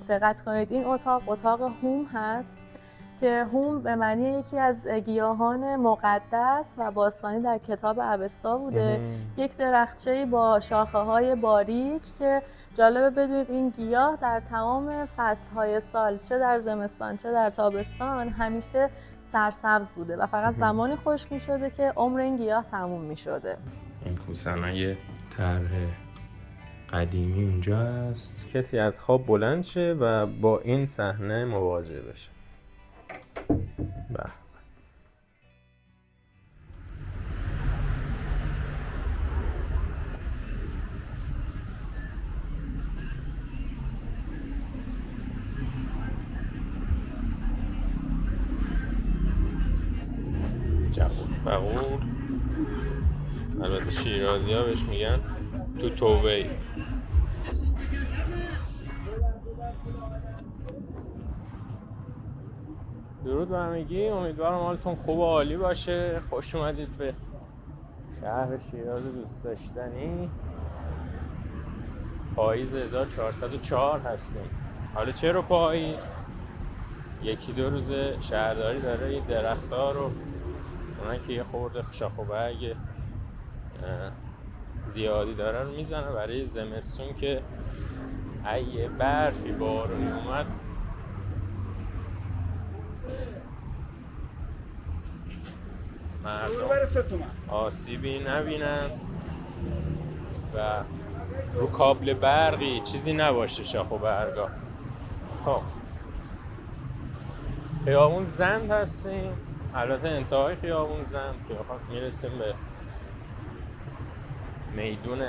دقت کنید این اتاق هوم هست که هوم به معنی یکی از گیاهان مقدس و باستانی در کتاب اوستا بوده. یک درختچه‌ای با شاخه‌های باریک که جالبه بدونید این گیاه در تمام فصل‌های سال، چه در زمستان چه در تابستان، همیشه سرسبز بوده و فقط زمانی خشک می‌شده که عمر این گیاه تموم می‌شده. این کوسنا یه طرح قدیمی اونجا هست، کسی از خواب بلند شه و با این صحنه مواجه بشه. به بغور، البته شیرازی ها بهش میگن تو توبه‌ای. درود به همگی، امیدوارم حالتون خوب و عالی باشه. خوش اومدید به شهر شیراز دوست داشتنی. پاییز 1404 هستیم. حالا چرا پاییز؟ یکی دو روز شهرداری داره این درخت‌ها رو، اونایی که یه خورده شاخ و برگ زیادی داره رو میزنه برای زمستون که اگه برفی بارونی اومد مردم آسیبی نبینن و رو کابل برقی چیزی نباشه شاخ و برگا. خب خیابون زند هستیم، البته انتهای خیابون زند که میرسیم به میدون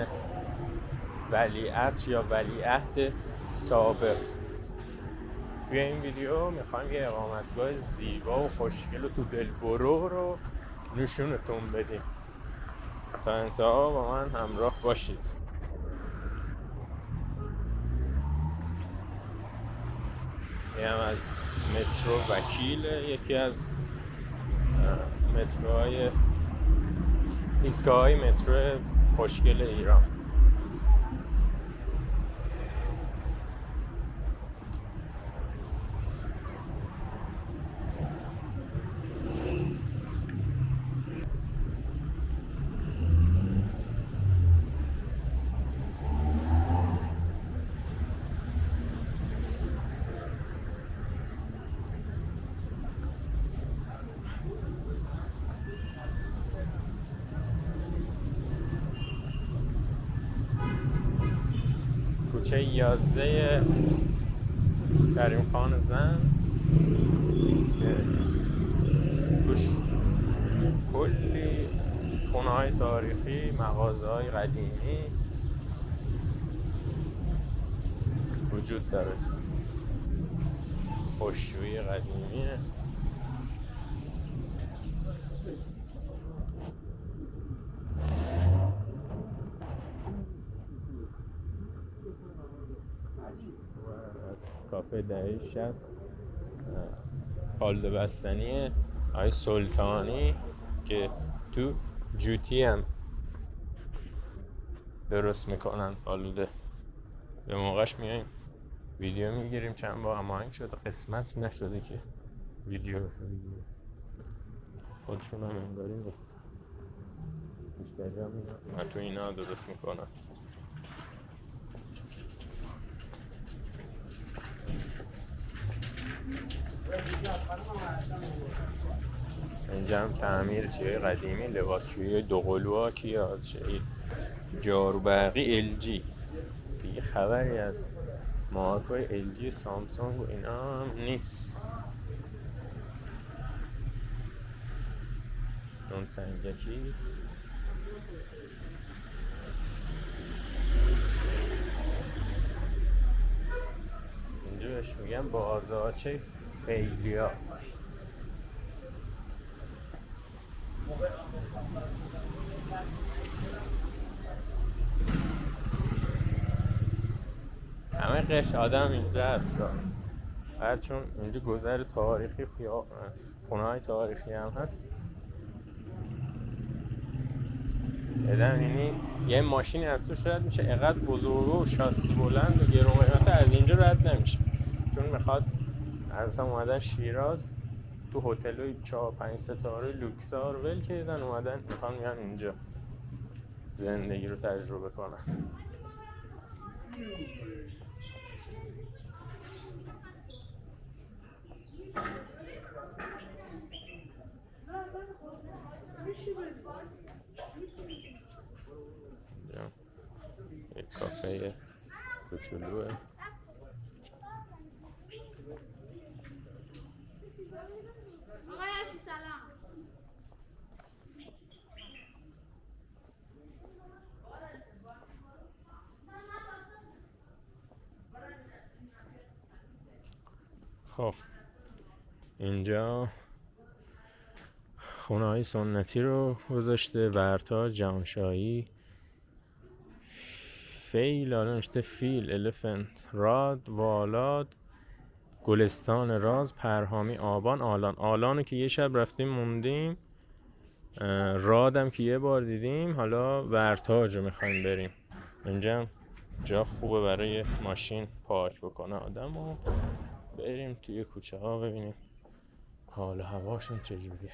ولیعصر یا ولیعهد سابق. توی این ویدیو میخوایم یه اقامتگاه زیبا و خوشگل و تو دلبرو رو نشونتون بدیم. تا انتها با من همراه باشید. این هم از مترو وکیل، یکی از متروهای ایستگاه‌های مترو خوشگل ایران. کوچه 11 کریم خان زند که توش کلی خونه‌های تاریخی، مغازه‌های قدیمی وجود داره. خشکشویی قدیمیه. کافه دهه 60 پالده بستنی آقای سلطانی که تو جوتی هم درست میکنن پالوده. به موقعش میاییم ویدیو میگیریم، چند بار هماهنگ شده، قسمت نشده که ویدیو بگیریم. خودشون هم انگاری نیست، مشتری هم اینا تو اینا درست میکنن. اینجا هم تعمیر چیه قدیمی، لباسشویی دوقلوها که یاد شه. جارو برقی LG، دیگه خبری از مارکای LG سامسونگ و اینا هم نیست. نون سنگکی اینجا بهش میگن بازارچه فیلیا. همه قش آدم اینجا هست، بعد چون اینجا گذر تاریخی خونه های تاریخی هم هست. یعنی یه ماشینی از توش رد میشه اینقدر بزرگه و شاسی بلند و گرون قیمته از اینجا رد نمیشه، چون میخواد از هم اومدن شیراز تو هتل‌های 4-5 ستاره لوکسار ول کردن اومدن میخوان میان اینجا زندگی رو تجربه کنن. یک کافه کوچولوه. خب اینجا خونه های سنتی رو گذاشته، ورتاج، جهانشاهی، فیل، الان نشته فیل، الفنت، راد، والاد، گلستان راز، پرهامی، آبان، آلانو که یه شب رفتیم موندیم، رادم که یه بار دیدیم، حالا ورتاج رو میخوایم بریم. اینجا جا خوبه برای ماشین پارک بکنه آدم و بریم توی کوچه ها ببینیم حال هواشون چجوریه.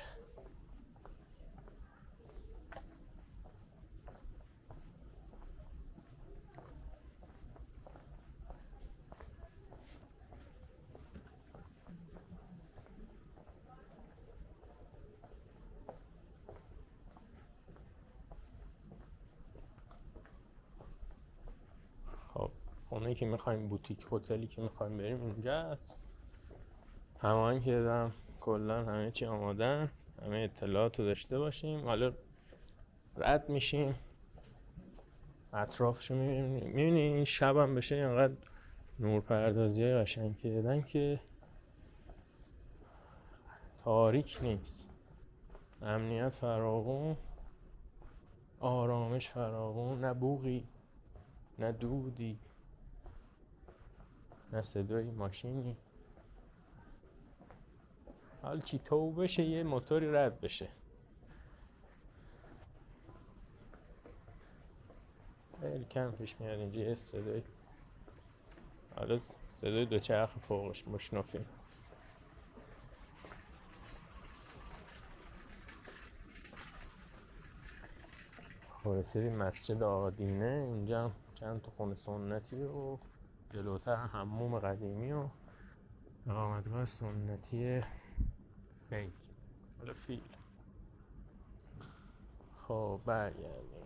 خب خونه‌ای که میخوایم، بوتیک هتلی که میخوایم بریم اینجا است. هماهنگ کردم کلا همه چی آمادن، همه اطلاعات رو داشته باشیم. حالا رد میشیم اطرافشو میبینیم. این شب هم بشه اینقدر نورپردازی های قشنگ کردن که تاریک نیست، امنیت فراوون، آرامش فراوون، نه بوقی نه دودی نه صدای ماشینی. حال چی تو بشه یه موتوری رد بشه. خیلی کم پیش میاد اینجا یه صدای، حالا صدای دوچرخ فوقش مشنفیم. خب رسیدیم مسجد آقادینه. اینجا چند تا خونه سنتی و جلوتر حموم قدیمی و اقامتگاه سنتی فیل. حالا فیل. خب برگردیم.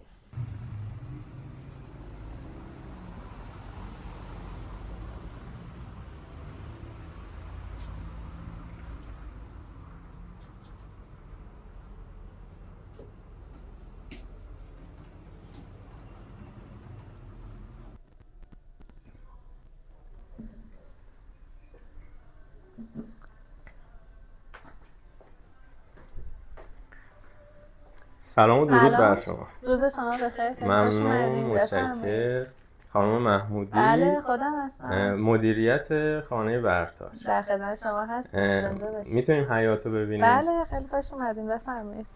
سلام و درود بر شما. روز شما بخیر. ممنون، متشکرم. خانم محمودی. بله خودم هستم. مدیریت خانه ورتاج. در خدمت شما هستم. میتونیم حیاطو ببینیم؟ بله خیلی خوش اومدین، بفرمایید.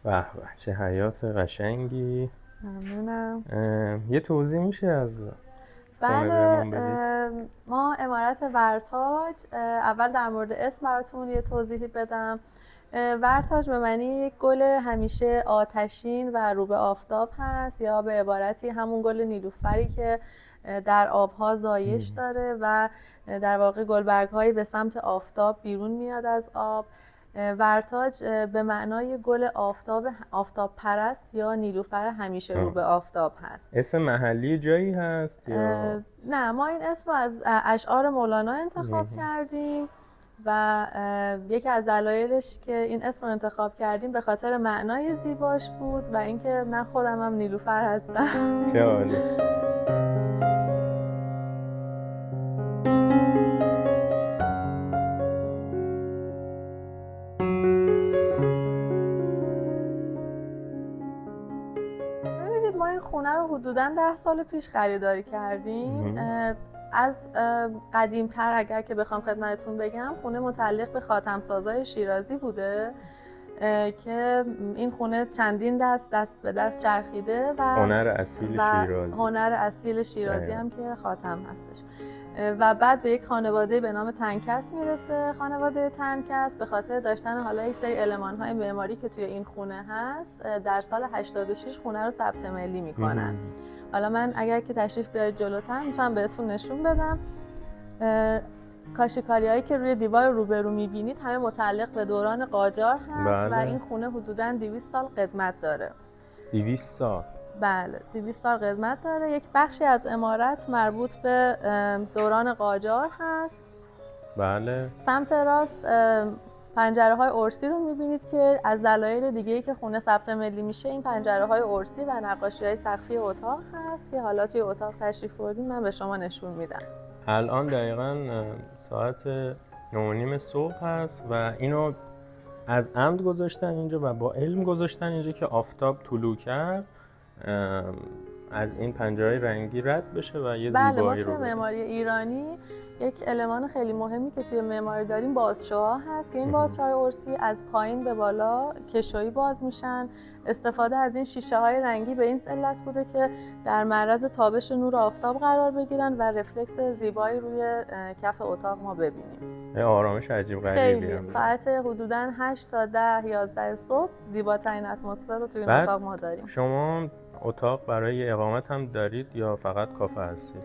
به به چه حیاط قشنگی. ممنونم. یه توضیح میشه از بله ما عمارت ورتاج، اول در مورد اسم براتون یه توضیحی بدم. ورتاج به معنی یک گل همیشه آتشین و رو به آفتاب هست، یا به عبارتی همون گل نیلوفری که در آبها زایش داره و در واقع گلبرگ‌هایی به سمت آفتاب بیرون میاد از آب. ورتاج به معنای گل آفتاب پرست یا نیلوفر همیشه رو به آفتاب هست. اسم محلی جایی هست یا نه؟ ما این اسم از اشعار مولانا انتخاب کردیم و یکی از دلایلش که این اسم رو انتخاب کردیم به خاطر معنای زیباش بود و اینکه من خودم هم نیلوفر هستم. چه عالی. ببینید ما این خونه رو حدوداً 10 سال پیش خریداری کردیم. از قدیمتر اگر که بخوام خدمتتون بگم، خونه متعلق به خاتمسازای شیرازی بوده که این خونه چندین دست به دست چرخیده و هنر اصیل شیرازی، هنر اصیل شیرازی هم که خاتم هستش. و بعد به یک خانواده به نام تنکس میرسه. خانواده تنکس به خاطر داشتن حالا یک سری المان‌های معماری که توی این خونه هست، در سال 86 خونه رو ثبت ملی میکنن. حالا من اگر که تشریف بیارید جلوتر میتونم بهتون نشون بدم. کاشی‌کاری‌هایی که روی دیوار روبرو میبینید همه متعلق به دوران قاجار هست. و این خونه حدوداً 200 سال قدمت داره. 200 سال؟ بله، 200 سال قدمت داره. یک بخشی از عمارت مربوط به دوران قاجار هست. بله. سمت راست پنجره‌های ارسی رو می‌بینید که از دلایل دیگه‌ای که خونه ثبت ملی میشه این پنجره‌های ارسی و نقاشی‌های سقفی اتاق هست که حالا توی اتاق تشریف بردین من به شما نشون میدم. الان دقیقاً ساعت 9:30 صبح هست و اینو از عمد گذاشتن اینجا و با علم گذاشتن اینجا که آفتاب طلوع کرد از این پنجره‌های رنگی رد بشه و یه زیبایی رو بله، ما توی معماری ایرانی یک المان خیلی مهمی که توی معماری داریم بازشوها هست که این بازشوهای ارسی از پایین به بالا کشویی باز میشن. استفاده از این شیشه‌های رنگی به این علت بوده که در معرض تابش نور آفتاب قرار بگیرن و رفلکس زیبایی روی کف اتاق ما ببینیم. آرامش عجیب غریبی هم. ساعت حدوداً 8 تا 10-11 صبح زیباترین اتمسفر رو توی این اتاق ما داریم. شما اتاق برای اقامت هم دارید یا فقط کافه هستید؟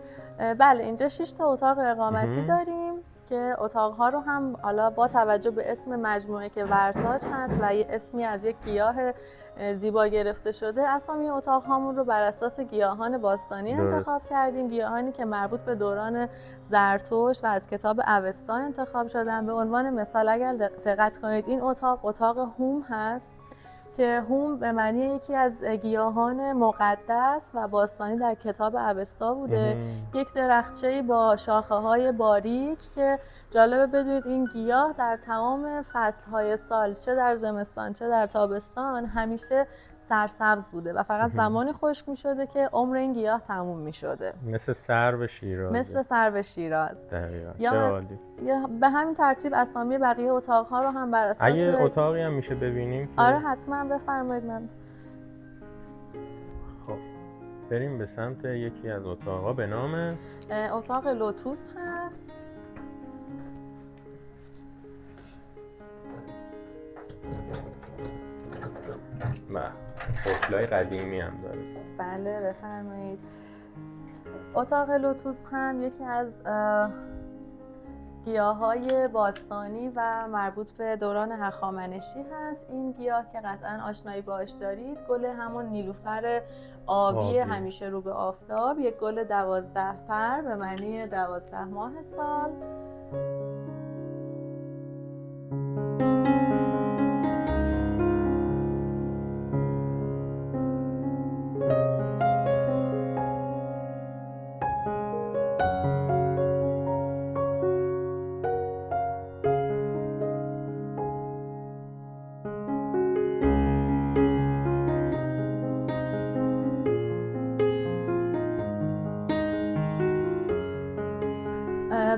بله، اینجا 6 تا اتاق اقامتی داریم که اتاق‌ها رو هم حالا با توجه به اسم مجموعه که ورتاج هست و یه اسمی از یک گیاه زیبا گرفته شده، اسامی اتاق‌هامون رو بر اساس گیاهان باستانی انتخاب کردیم. گیاهانی که مربوط به دوران زرتشت و از کتاب اوستا انتخاب شدن. به عنوان مثال اگر دقت کنید این اتاق هوم هست که هوم به معنی یکی از گیاهان مقدس و باستانی در کتاب اوستا بوده. یک درختچه‌ای با شاخه‌های باریک که جالبه بدونید این گیاه در تمام فصل‌های سال چه در زمستان چه در تابستان همیشه سرسبز بوده و فقط زمانی خشک می‌شده که عمر این گیاه تموم می‌شده. مثل سرو شیراز. مثل سرو شیراز. دقیقاً. چه عالی. یا به همین ترتیب اسامی بقیه اتاق‌ها رو هم بر اساس اگه اتاقی هم میشه ببینیم که آره حتما بفرمایید. من خب بریم به سمت یکی از اتاق‌ها به نام اتاق لوتوس هست. قفل‌های قدیمی هم داره. بله بفرمایید. اتاق لوتوس هم یکی از گیاه‌های باستانی و مربوط به دوران هخامنشی هست. این گیاه که قطعاً آشنایی باهاش دارید گل همون نیلوفر آبی همیشه رو به آفتاب، یک گل 12 پر به معنی 12 ماه سال.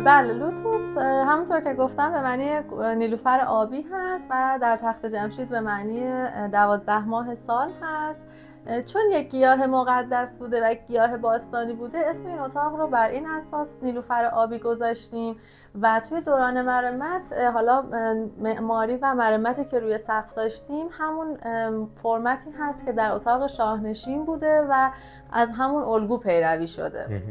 بله، لوتوس همونطور که گفتم به معنی نیلوفر آبی هست و در تخت جمشید به معنی 12 ماه سال هست. چون یک گیاه مقدس بوده و یک گیاه باستانی بوده اسم این اتاق رو بر این اساس نیلوفر آبی گذاشتیم و توی دوران مرمت حالا معماری و مرمتی که روی سقف داشتیم همون فرمتی هست که در اتاق شاهنشین بوده و از همون الگو پیروی شده.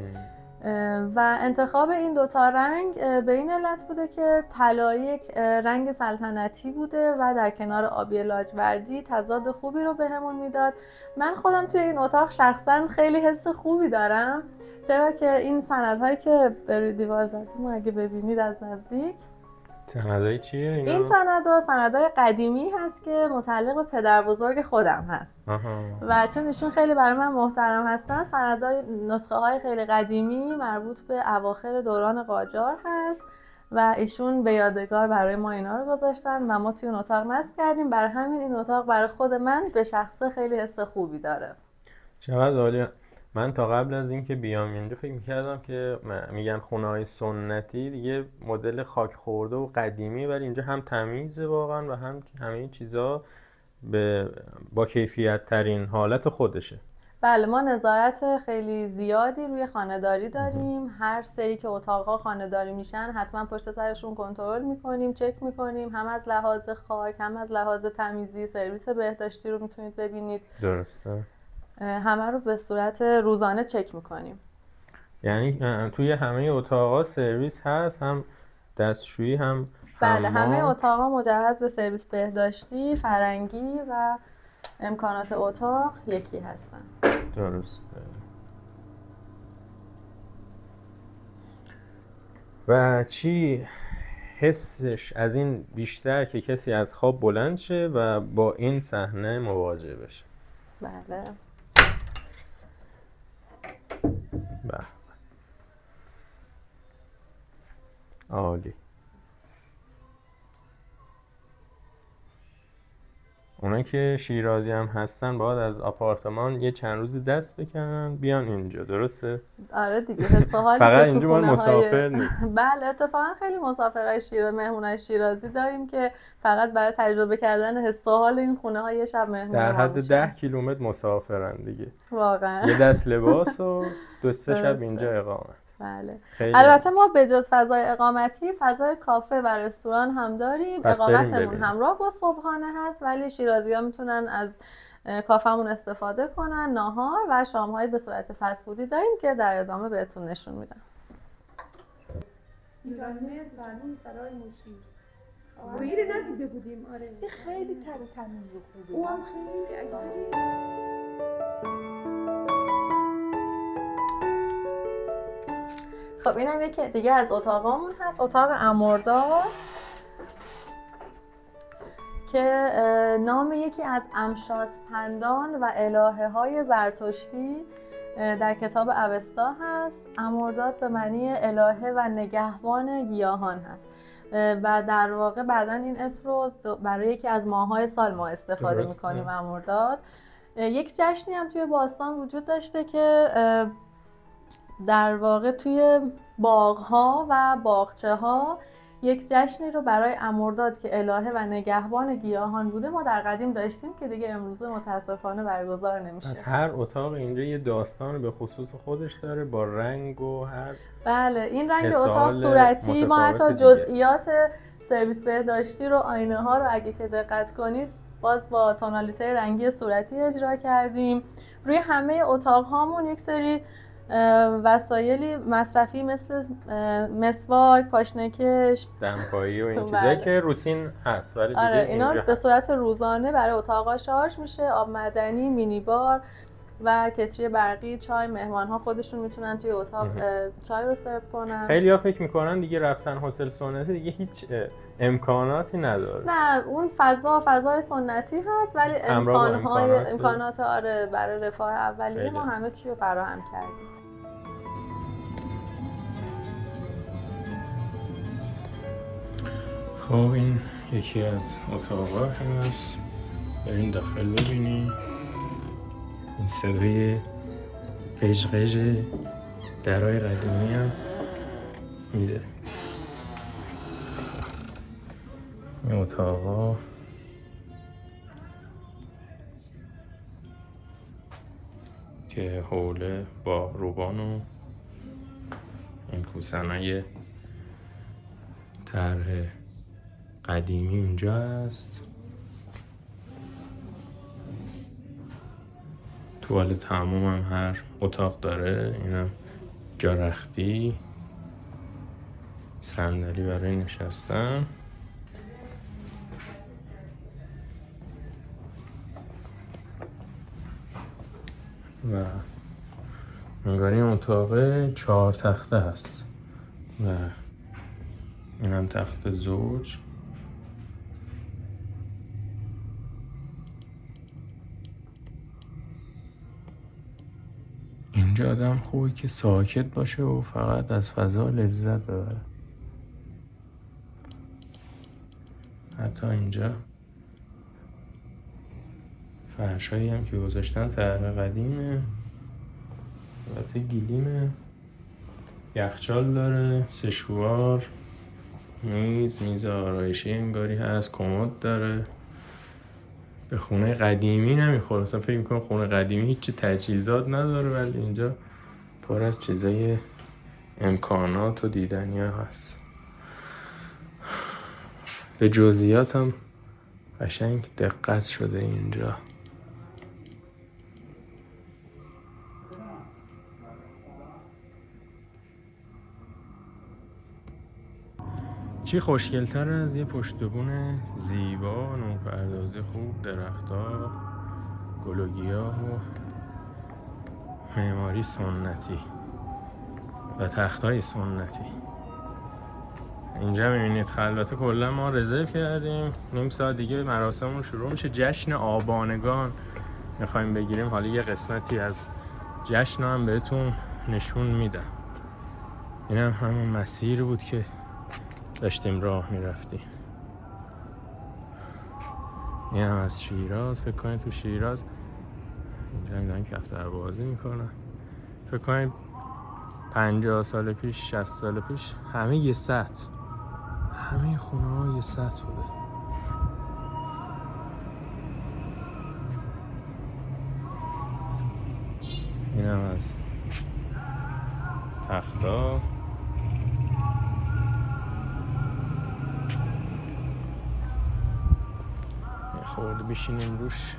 و انتخاب این دوتا رنگ به این علت بوده که طلایی یک رنگ سلطنتی بوده و در کنار آبی لاجوردی تضاد خوبی رو بهمون میداد. من خودم توی این اتاق شخصا خیلی حس خوبی دارم، چرا که این سندهایی که روی دیوار زدیم اگه ببینید از نزدیک. سندهای چیه اینا؟ این سندهای قدیمی هست که متعلق به پدر بزرگ خودم هست. و چون ایشون خیلی برای من محترم هستن، سندهای نسخه های خیلی قدیمی مربوط به اواخر دوران قاجار هست و ایشون به یادگار برای ما اینا رو گذاشتن و ما توی اون اتاق نصب کردیم. برای همین این اتاق برای خود من به شخصه خیلی حس خوبی داره. چقدر عالی. من تا قبل از اینکه بیام اینجا فکر میکردم که میگن خونه های سنتی دیگه مدل خاک خورده و قدیمی، ولی اینجا هم تمیزه واقعا و هم همه چیزا با کیفیت ترین حالت خودشه. بله، ما نظارت خیلی زیادی روی خانه‌داری داریم. هر سری که اتاق‌ها خانه‌داری میشن حتما پشت سرشون کنترل میکنیم، چک میکنیم، هم از لحاظ خاک هم از لحاظ تمیزی. سرویس بهداشتی رو میتونید ببینید. درسته. همه رو به صورت روزانه چک میکنیم. یعنی توی همه اتاق‌ها سرویس هست، هم دستشویی هم بله، حمام. همه اتاق‌ها مجهز به سرویس بهداشتی، فرنگی و امکانات اتاق یکی هستن. درسته. و چی حسش از این بیشتر که کسی از خواب بلند شه و با این صحنه مواجه بشه؟ بله. به عالی. اونا که شیرازی هم هستن باید از آپارتمان یه چند روزی دست بکنن بیان اینجا، درسته؟ آره دیگه، حس و حالی فقط که تو اینجا مال خونه‌های مسافر نیست. بله، اتفاقا خیلی مسافرهای مهمونای شیرازی داریم که فقط برای تجربه کردن حس و حال این خونه‌ها یه شب مهمون در ما حد میشن. 10 کیلومتر مسافرن دیگه. واقعا. یه دست لباس و 2-3 شب درسته. اینجا اقامت. بله. خیلی البته ما به جز فضای اقامتی، فضای کافه و رستوران هم داریم. پس بریم اقامتمون ببینیم. همراه با صبحانه هست، ولی شیرازی‌ها میتونن از کافمون استفاده کنن. ناهار و شام‌های به صورت فست فودی داریم که در ادامه بهتون نشون میدم. ایرانی بانو سرای موشی بویی رو ندیده بودیم. آره این خیلی تر و تمیز و خوبه. او هم خیلی عجیبه. خب اینم یکی دیگه از اتاقامون هست، اتاق امرداد که نام یکی از امشاسپندان و الهه های زرتشتی در کتاب اوستا هست. امرداد به معنی الهه و نگهبان گیاهان هست و در واقع بعداً این اسم رو برای یکی از ماه‌های سال ما استفاده می‌کنیم. امرداد یک جشنی هم توی باستان وجود داشته که در واقع توی باغ‌ها و باغچه‌ها یک جشنی رو برای امرداد که الهه و نگهبان گیاهان بوده ما در قدیم داشتیم که دیگه امروزه متاسفانه برگزار نمیشه. از هر اتاق اینجا یه داستان به خصوص خودش داره با رنگ و هر بله، این رنگ مثال اتاق صورتی، ما متفاوت حتی دیگه. جزئیات سرویس بهداشتی رو، آینه ها رو اگه که دقت کنید باز با تونالیته رنگی صورتی اجرا کردیم. روی همه اتاق هامون یک سری وسایلی مصرفی مثل مسواک، پاشنکش، دمپایی و این بله. چیزایی که روتین هست ولی دیگه آره اینا اینجا به هست. صورت روزانه برای اتاق‌ها شارژ میشه. آب معدنی، مینی بار و کتری برقی، چای. مهمان‌ها خودشون میتونن توی اتاق چای رو سرو کنن. خیلی‌ها فکر میکنن دیگه رفتن هتل سنتی دیگه هیچ امکاناتی نداره. نه، اون فضای سنتی هست ولی امکانات آره برای رفاه اولیه ما همه چی رو فراهم کردیم. خب این یکی از اتاق‌ها هست، بریم داخل ببینیم. این صدای قژقژ درای قدیمی هم میده. این اتاق‌ها که حوله با روبان و این کوسنای طرح قدیمی اونجا هست. توالت حموم هم هر اتاق داره. اینم جا رختی، صندلی برای نشستن. و انگاری این اتاق 4 تخته هست و اینم تخت زوج. اینجا آدم خوبه که ساکت باشه و فقط از فضا لذت ببره. حتی اینجا فرشایی هم که گذاشتن طرح قدیمه. البته گلیمه، یخچال داره، سشوار، میز آرایشی انگاری هست، کمد داره. به خونه قدیمی نمیخوره، مثلا فکر میکنم خونه قدیمی هیچ تجهیزات نداره، ولی اینجا پر از چیزای امکانات و دیدنی هست. به جزئیات هم قشنگ دقت شده اینجا. چی خوشگل‌تر از یه پشت‌بون زیبا، نورپردازی خوب، درخت‌ها، گل و گیاه و معماری سنتی و تخت‌های سنتی. اینجا می‌بینید خلوته کلا ما رزرو کردیم، نیم ساعت دیگه مراسممون شروع میشه. جشن آبانگان می‌خوایم بگیریم، حالا یه قسمتی از جشن هم بهتون نشون میدم. این هم همون مسیر بود که داشتیم راه میرفتیم. این هم از شیراز. فکر کنید تو شیراز اینجا هم دارن کفتر بازی میکنن. فکر کنید 50 سال پیش 60 سال پیش همه یه سطح، همه خونه ها یه سطح بوده. این هم از تختا. خورده بشینیم روش.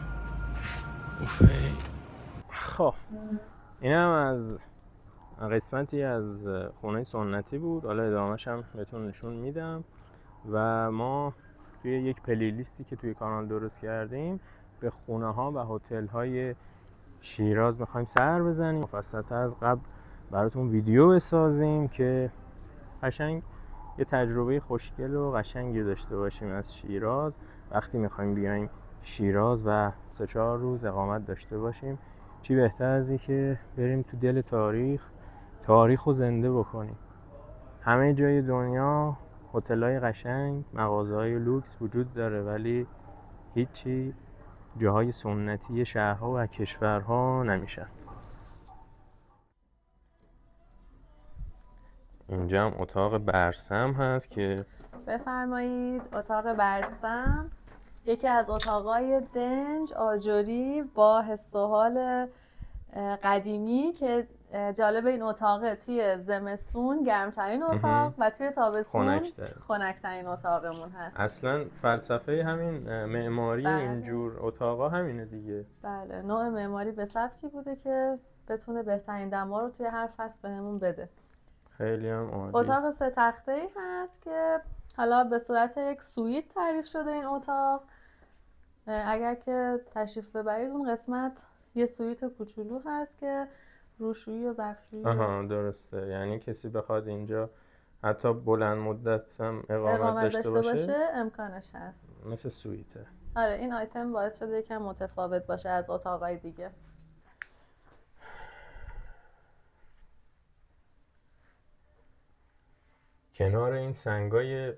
خب این هم از قسمتی از خونه سنتی بود، حالا ادامهش هم بهتون نشون میدم. و ما توی یک پلیلیستی که توی کانال درست کردیم به خونه ها و هتل های شیراز میخوایم سر بزنیم، مفصل‌تر از قبل براتون ویدیو بسازیم که قشنگ یه تجربه خوشگل و قشنگی داشته باشیم از شیراز وقتی میخوایم بیایم شیراز و 3-4 روز اقامت داشته باشیم. چی بهتر از این که بریم تو دل تاریخ رو زنده بکنیم. همه جای دنیا هتل‌های قشنگ، مغازه‌های لوکس وجود داره، ولی هیچی جاهای سنتی شهرها و کشورها نمیشن. اینجا هم اتاق برسم هست که بفرمایید. اتاق برسم یکی از اتاقای دنج آجری با حس و حال قدیمی که جالب این اتاقه توی زمستون گرمترین اتاق و توی تابستون خنک‌ترین اتاقمون هست. اصلا فلسفه همین معماری اینجور اتاقا همینه دیگه. بله، نوع معماری به سبکی بوده که بتونه بهترین دما رو توی هر فصل بهمون بده. خیلی هم عالی. اتاق 3 تخته‌ای هست که حالا به صورت یک سویت تعریف شده این اتاق. اگر که تشریف ببرید اون قسمت یه سویت کوچولو هست که روشویی و ظرفشویی. درسته، یعنی کسی بخواد اینجا حتی بلند مدت هم اقامت داشته باشه امکانش هست. مثل سویته. آره، این آیتم باعث شده یکم متفاوت باشه از اتاقای دیگه. کنار این سنگای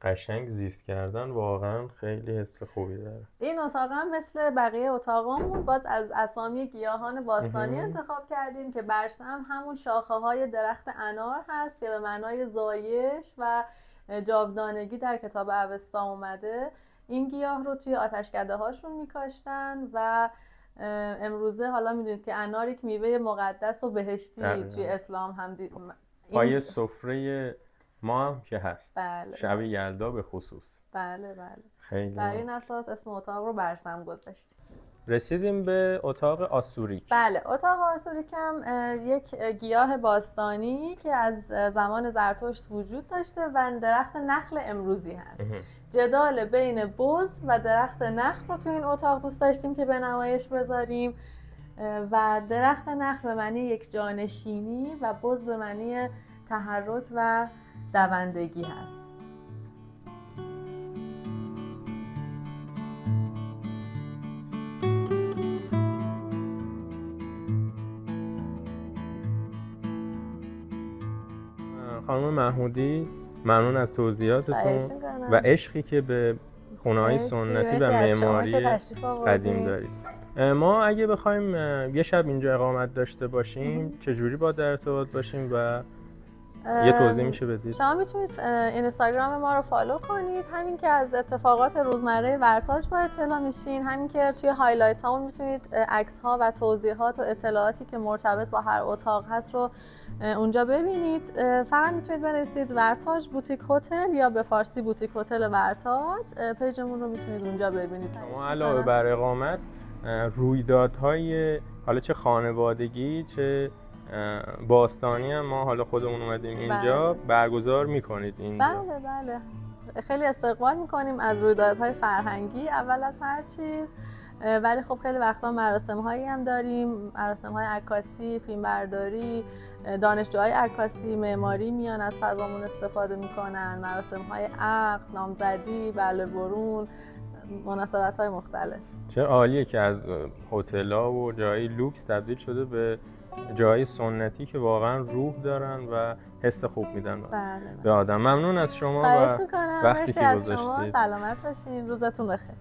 قشنگ زیست کردن واقعا خیلی حس خوبی داره. این اتاق هم مثل بقیه اتاقامون باز از اسامی گیاهان باستانی انتخاب کردیم که برسم همون شاخه های درخت انار هست که به معنای زایش و جاودانگی در کتاب اوستا اومده. این گیاه رو توی آتشکده هاشون میکاشتن و امروزه حالا میدونید که انار یک میوه مقدس و بهشتی توی اسلام هم پای سفره ما هم که هست. بله. شب یلدا به خصوص. بله. خیلی در این اساس اسم اتاق رو برسم گذاشتیم. رسیدیم به اتاق آسوریک. بله، اتاق آسوریک هم یک گیاه باستانی که از زمان زرتشت وجود داشته و درخت نخل امروزی هست. جدال بین بز و درخت نخل رو تو این اتاق دوست داشتیم که به نمایش بذاریم و درخت نخل به معنی یک جانشینی و بز به معنی تحرک و دوندگی هست. خانم محمودی ممنون از توضیحاتتون و عشقی که به خونه‌های سنتی و معماری قدیم دارید. ما اگه بخوایم یه شب اینجا اقامت داشته باشیم چجوری با در ارتباط باشیم و یه توضیح میشه بدید؟ شما میتونید اینستاگرام ما رو فالو کنید، همین که از اتفاقات روزمره ورتاج با اطلاع میشین، همین که توی هایلایت هامون میتونید عکس ها و توضیحات و اطلاعاتی که مرتبط با هر اتاق هست رو اونجا ببینید. فقط میتونید بنویسید ورتاج بوتیک هتل یا به فارسی بوتیک هتل ورتاج، پیجمون رو میتونید اونجا ببینید. شما علاوه بر اقامت رویدادهای حالا چه خانوادگی چه باستانی هم ما حالا خودمون اومدیم اینجا برگزار میکنید اینجا؟ بله بله، خیلی استقبال میکنیم از رویدادهای فرهنگی اول از هر چیز، ولی خب خیلی وقتا مراسم هایی هم داریم، مراسم های عکاسی، فیلمبرداری، دانشجوهای عکاسی، معماری میان از فضامون استفاده میکنن، مراسم های عقد، نامزدی، بله برون، مناسبت های مختلف. چه عالیه که از هتل‌ها و جای لوکس تبدیل شده به جای سنتی که واقعا روح دارن و حس خوب میدن بله به آدم. ممنون از شما خواهش و میکنم، وقتی مرسی که از شما، گذاشتید. سلامت باشین، روزتون بخیر.